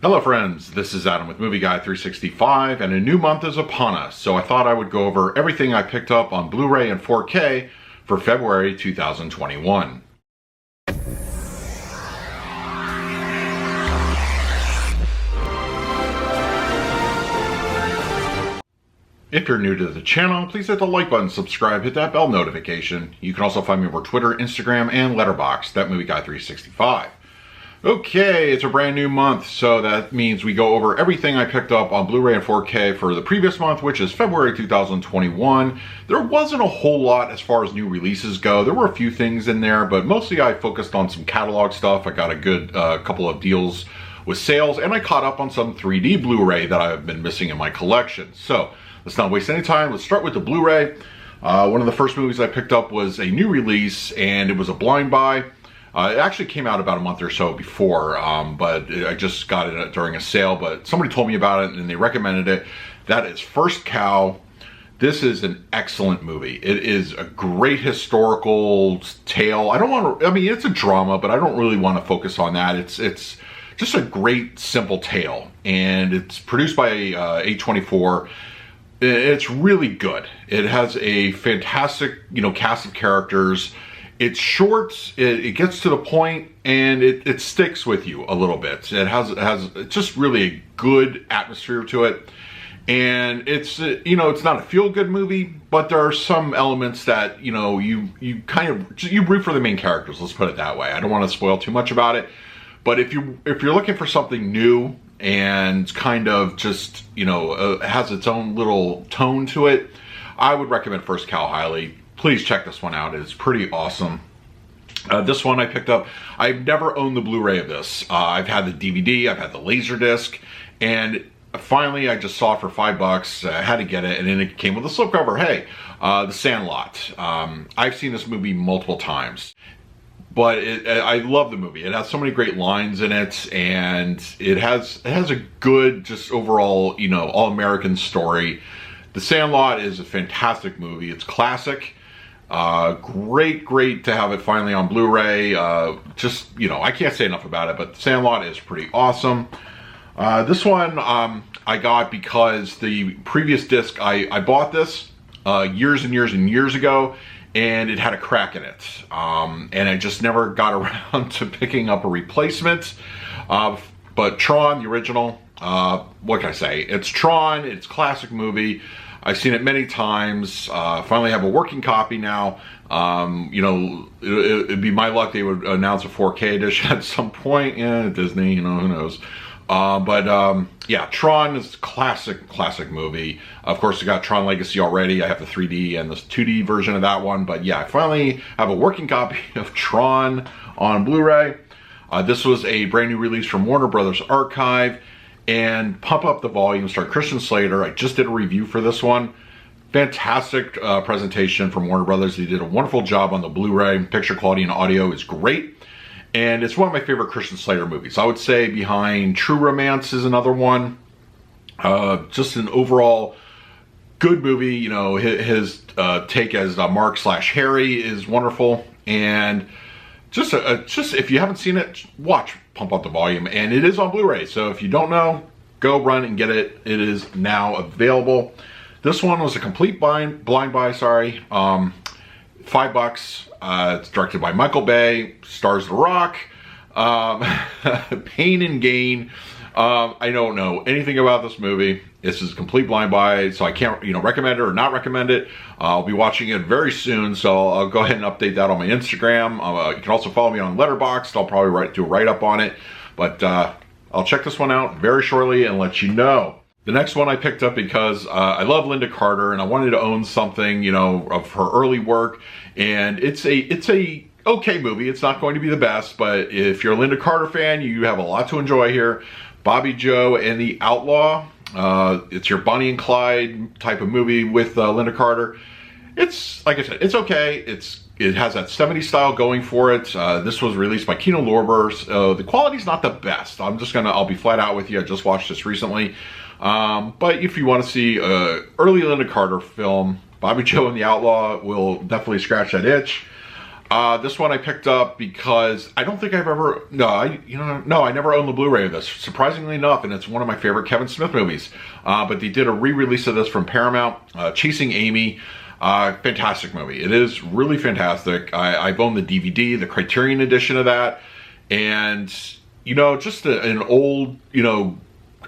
Hello friends, this is Adam with Movie Guy 365 and a new month is upon us, so I thought I would go over everything I picked up on Blu-ray and 4K for February 2021. If you're new to the channel, please hit the like button, subscribe, hit that bell notification. You can also find me over Twitter, Instagram, and Letterboxd, that Movie Guy 365. Okay, it's a brand new month, so that means we go over everything I picked up on Blu-ray and 4K for the previous month, which is February 2021. There wasn't a whole lot as far as new releases go. There were a few things in there, but mostly I focused on some catalog stuff. I got a good couple of deals with sales, and I caught up on some 3D Blu-ray that I've been missing in my collection. So let's not waste any time. Let's start with the Blu-ray. One of the first movies I picked up was a new release, and it was a blind buy. It actually came out about a month or so before, but I just got it during a sale, but somebody told me about it and they recommended it. That is First Cow. This is an excellent movie. It is a great historical tale. It's a drama, but I don't really want to focus on that. It's just a great, simple tale, and it's produced by A24. It's really good. It has a fantastic, cast of characters. It's short, it gets to the point, and it sticks with you a little bit. It has just really a good atmosphere to it. And it's, it's not a feel-good movie, but there are some elements that, you root for the main characters, let's put it that way. I don't want to spoil too much about it. But if you're looking for something new and kind of just, has its own little tone to it, I would recommend First Cow highly. Please check this one out. It's pretty awesome. This one I picked up. I've never owned the Blu-ray of this. I've had the DVD, I've had the Laserdisc, and finally I just saw it for $5. I had to get it, and then it came with a slipcover. Hey, The Sandlot. I've seen this movie multiple times, but I love the movie. It has so many great lines in it, and it has a good, just overall, all-American story. The Sandlot is a fantastic movie. It's classic. Great to have it finally on Blu-ray. I can't say enough about it, but The Sandlot is pretty awesome. This one I got because the previous disc, I bought this years and years ago, and it had a crack in it. And I just never got around to picking up a replacement. But Tron, the original, what can I say? It's Tron, it's a classic movie. I've seen it many times. Finally have a working copy now. It'd be my luck they would announce a 4K edition at some point. Yeah, Disney, who knows. Yeah, Tron is a classic movie. Of course, I got Tron Legacy already. I have the 3D and the 2D version of that one. But yeah, I finally have a working copy of Tron on Blu-ray. This was a brand new release from Warner Brothers Archive. And pump up the volume, start Christian Slater. I just did a review for this one. Fantastic presentation from Warner Brothers. They did a wonderful job on the Blu-ray. Picture quality and audio is great. And it's one of my favorite Christian Slater movies. I would say behind True Romance is another one. Just an overall good movie. His take as Mark/Harry is wonderful. And just if you haven't seen it, watch Pump Up the Volume, and it is on Blu-ray, so if you don't know, go run and get it. It is now available. This one was a complete blind buy, sorry. $5. It's directed by Michael Bay, stars The Rock, Pain and Gain. I don't know anything about this movie. This is a complete blind buy, so I can't recommend it or not recommend it. I'll be watching it very soon, so I'll go ahead and update that on my Instagram. You can also follow me on Letterboxd. I'll probably do a write-up on it, but I'll check this one out very shortly and let you know. The next one I picked up because I love Linda Carter and I wanted to own something, of her early work, and it's a okay movie. It's not going to be the best, but if you're a Linda Carter fan, you have a lot to enjoy here. Bobby Joe and the Outlaw. It's your Bonnie and Clyde type of movie with Linda Carter. It's, like I said, it's okay. It has that 70s style going for it. This was released by Kino Lorber. The quality's not the best. I'll be flat out with you. I just watched this recently. But if you want to see early Linda Carter film, Bobby Joe and the Outlaw will definitely scratch that itch. This one I picked up because I don't think I've ever, I never owned the Blu-ray of this, surprisingly enough, and it's one of my favorite Kevin Smith movies. But they did a re-release of this from Paramount, Chasing Amy. Fantastic movie. It is really fantastic. I've owned the DVD, the Criterion edition of that, and, you know, just an old, you know,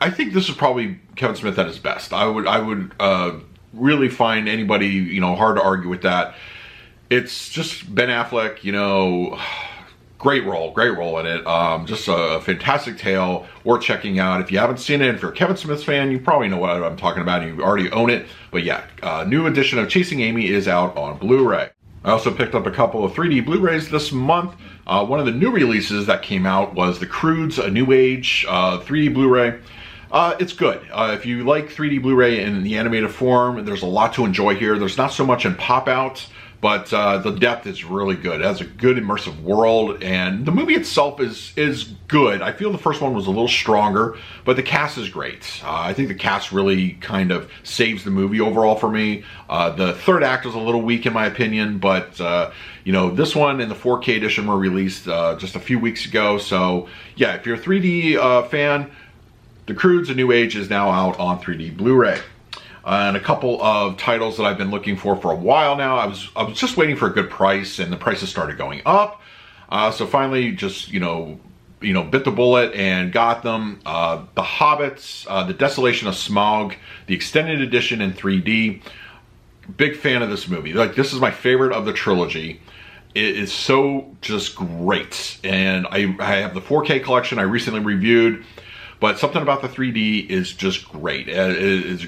I think this is probably Kevin Smith at his best. I would really find anybody, you know, hard to argue with that. It's just Ben Affleck, you know, great role in it. Just a fantastic tale, worth checking out. If you haven't seen it, if you're a Kevin Smith fan, you probably know what I'm talking about and you already own it. But yeah, new edition of Chasing Amy is out on Blu-ray. I also picked up a couple of 3D Blu-rays this month. One of the new releases that came out was the Croods, a New Age 3D Blu-ray. It's good. If you like 3D Blu-ray in the animated form, there's a lot to enjoy here. There's not so much in pop-out, but the depth is really good. It has a good immersive world, and the movie itself is good. I feel the first one was a little stronger, but the cast is great. I think the cast really kind of saves the movie overall for me. The third act was a little weak in my opinion, but you know, this one and the 4K edition were released just a few weeks ago. So yeah, if you're a 3D fan, The Croods: A New Age is now out on 3D Blu-ray. And a couple of titles that I've been looking for a while now. I was just waiting for a good price, and the prices started going up. So finally, just you know, bit the bullet and got them. The Hobbits, The Desolation of Smaug, the extended edition in 3D. Big fan of this movie. Like, this is my favorite of the trilogy. It is so just great, and I have the 4K collection I recently reviewed. But something about the 3D is just great. It is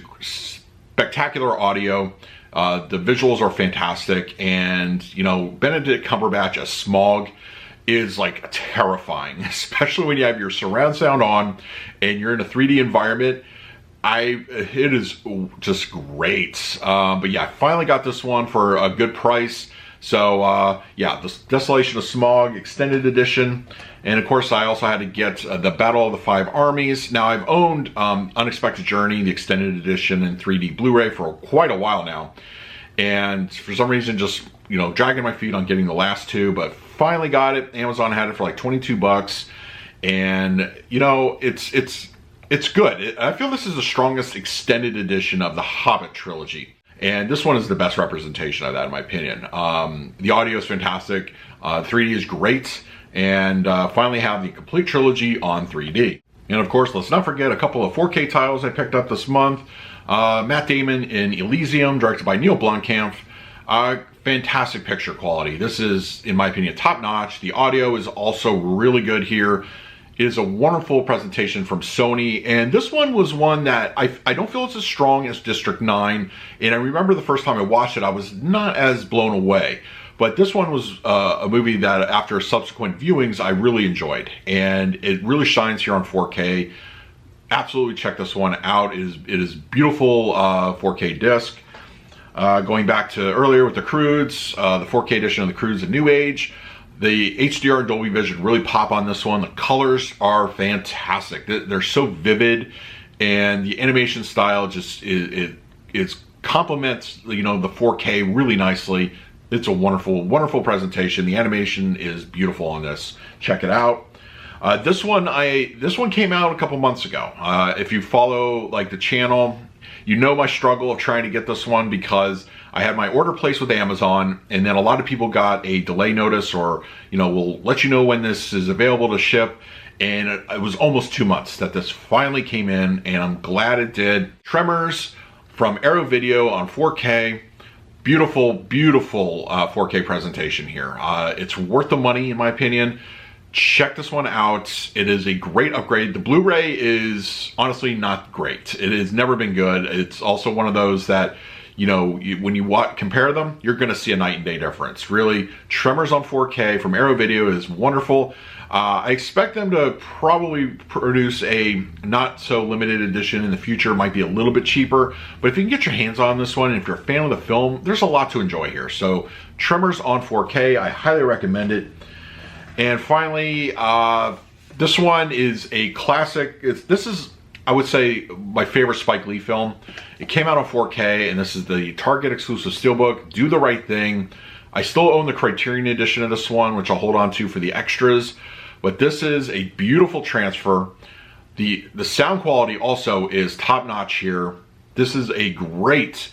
spectacular audio. The visuals are fantastic. And, you know, Benedict Cumberbatch as Smaug is like terrifying, especially when you have your surround sound on and you're in a 3D environment. It is just great. But yeah, I finally got this one for a good price. So yeah, the Desolation of Smaug extended edition. And of course, I also had to get the Battle of the Five Armies. Now, I've owned Unexpected Journey, the extended edition in 3D Blu-ray for quite a while now. And for some reason, just, you know, dragging my feet on getting the last two, but finally got it. Amazon had it for like 22 bucks. And, you know, it's good. I feel this is the strongest extended edition of the Hobbit trilogy. And this one is the best representation of that, in my opinion. The audio is fantastic. 3D is great. And finally have the complete trilogy on 3D. And of course, let's not forget a couple of 4K titles I picked up this month. Matt Damon in Elysium, directed by Neil Blomkamp. Fantastic picture quality. This is, in my opinion, top-notch. The audio is also really good here. It is a wonderful presentation from Sony, and this one was one that I don't feel it's as strong as District 9, and I remember the first time I watched it, I was not as blown away. But this one was a movie that after subsequent viewings, I really enjoyed, and it really shines here on 4K. Absolutely check this one out. It is beautiful 4K disc. Going back to earlier with the Croods, the 4K edition of the Croods: A New Age. The HDR and Dolby Vision really pop on this one. The colors are fantastic. They're so vivid, and the animation style just it complements, you know, the 4K really nicely. It's a wonderful, wonderful presentation. The animation is beautiful on this. Check it out. This one came out a couple months ago. If you follow like the channel, you know my struggle of trying to get this one because I had my order placed with Amazon, and then a lot of people got a delay notice, or, you know, we'll let you know when this is available to ship. And it was almost 2 months that this finally came in, and I'm glad it did. Tremors from Arrow Video on 4K. Beautiful, beautiful 4K presentation here. It's worth the money, in my opinion. Check this one out. It is a great upgrade. The Blu-ray is honestly not great. It has never been good. It's also one of those that, you know, when you compare them, you're going to see a night and day difference. Really, Tremors on 4K from Arrow Video is wonderful. I expect them to probably produce a not so limited edition in the future. It might be a little bit cheaper, but if you can get your hands on this one, and if you're a fan of the film, there's a lot to enjoy here. So Tremors on 4K, I highly recommend it. And finally, this one is a classic. This is, I would say, my favorite Spike Lee film. It came out on 4K, and this is the Target exclusive Steelbook, Do the Right Thing. I still own the Criterion edition of this one, which I'll hold on to for the extras, but this is a beautiful transfer. The sound quality also is top-notch here. This is a great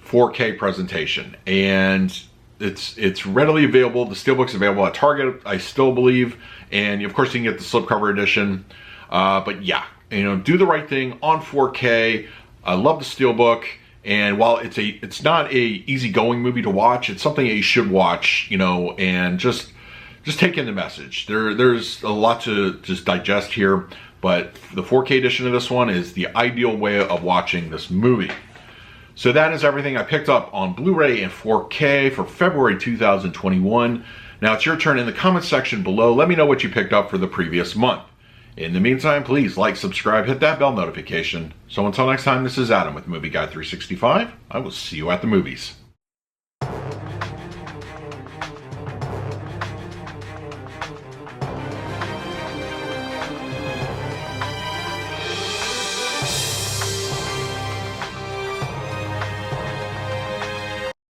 4K presentation, and it's readily available. The Steelbook's available at Target, I still believe, and of course you can get the slipcover edition. But yeah, you know, do the right thing on 4K. I love the Steelbook, and while it's not a easygoing movie to watch, it's something that you should watch, you know, and just take in the message. There's a lot to just digest here, but the 4K edition of this one is the ideal way of watching this movie. So that is everything I picked up on Blu-ray and 4K for February 2021. Now it's your turn in the comment section below. Let me know what you picked up for the previous month. In the meantime, please like, subscribe, hit that bell notification. So until next time, this is Adam with Movie Guy 365. I will see you at the movies.